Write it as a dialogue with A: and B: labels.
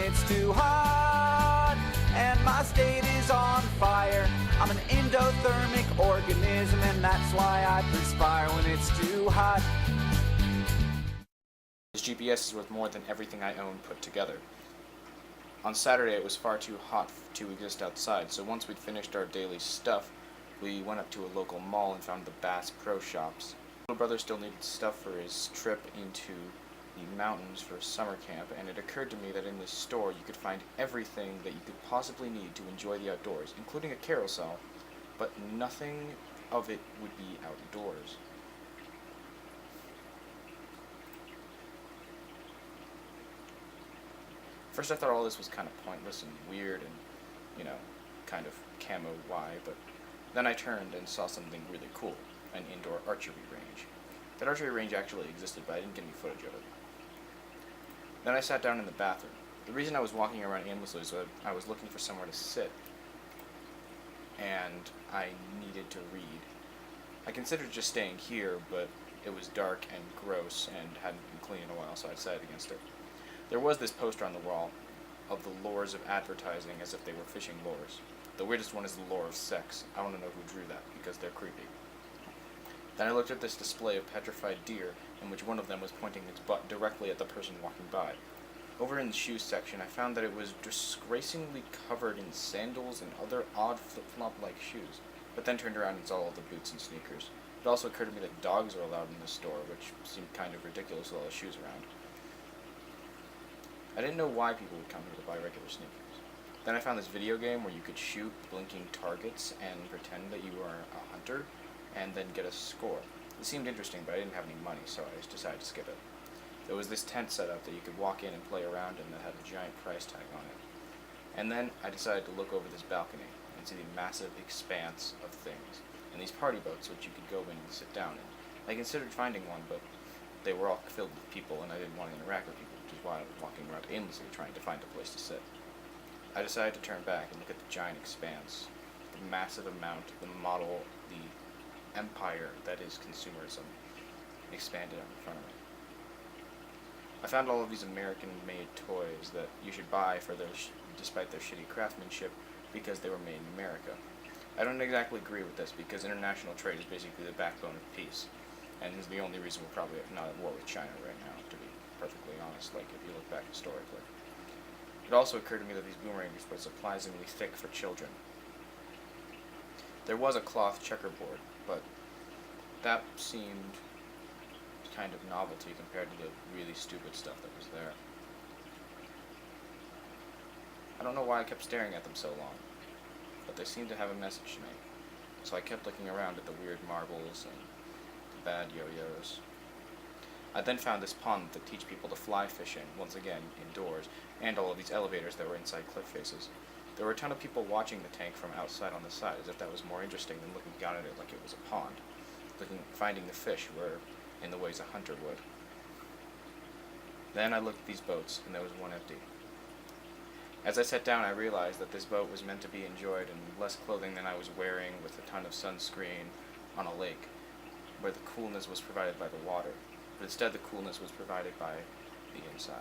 A: it's too hot and my state is on fire. I'm an endothermic organism, and that's why I perspire when it's too hot.
B: This GPS is worth more than everything I own put together. On Saturday it was far too hot to exist outside, so once we'd finished our daily stuff, we went up to a local mall and found the Bass Pro Shops. My little brother still needed stuff for his trip into the mountains for summer camp, and it occurred to me that in this store you could find everything that you could possibly need to enjoy the outdoors, including a carousel, but nothing of it would be outdoors. First I thought all this was kind of pointless and weird and, kind of camo-y, but then I turned and saw something really cool, an indoor archery range. That archery range actually existed, but I didn't get any footage of it. Then I sat down in the bathroom. The reason I was walking around aimlessly is that I was looking for somewhere to sit, and I needed to read. I considered just staying here, but it was dark and gross and hadn't been cleaned in a while, so I decided against it. There was this poster on the wall of the lures of advertising, as if they were fishing lures. The weirdest one is the lure of sex. I want to know who drew that, because they're creepy. Then I looked at this display of petrified deer, in which one of them was pointing its butt directly at the person walking by. Over in the shoes section, I found that it was disgracingly covered in sandals and other odd flip-flop-like shoes, but then turned around and saw all the boots and sneakers. It also occurred to me that dogs are allowed in this store, which seemed kind of ridiculous with all the shoes around. I didn't know why people would come here to buy regular sneakers. Then I found this video game where you could shoot blinking targets and pretend that you were a hunter, and then get a score. It seemed interesting, but I didn't have any money, so I just decided to skip it. There was this tent set up that you could walk in and play around in that had a giant price tag on it. And then I decided to look over this balcony and see the massive expanse of things, and these party boats which you could go in and sit down in. I considered finding one, but they were all filled with people, and I didn't want to interact with people, which is why I was walking around aimlessly trying to find a place to sit. I decided to turn back and look at the giant expanse, the massive amount, the model, the empire that is consumerism, expanded out in front of me. I found all of these American-made toys that you should buy for despite their shitty craftsmanship, because they were made in America. I don't exactly agree with this, because international trade is basically the backbone of peace, and is the only reason we're probably not at war with China right now, to be perfectly honest, like if you look back historically. It also occurred to me that these boomerangs were surprisingly thick for children. There was a cloth checkerboard, but that seemed kind of novelty compared to the really stupid stuff that was there. I don't know why I kept staring at them so long, but they seemed to have a message to me, so I kept looking around at the weird marbles and the bad yo-yos. I then found this pond that teach people to fly fishing, once again, indoors, and all of these elevators that were inside cliff faces. There were a ton of people watching the tank from outside on the side, as if that was more interesting than looking down at it like it was a pond. Finding the fish were in the ways a hunter would. Then I looked at these boats, and there was one empty. As I sat down, I realized that this boat was meant to be enjoyed in less clothing than I was wearing, with a ton of sunscreen, on a lake, where the coolness was provided by the water, but instead the coolness was provided by the inside.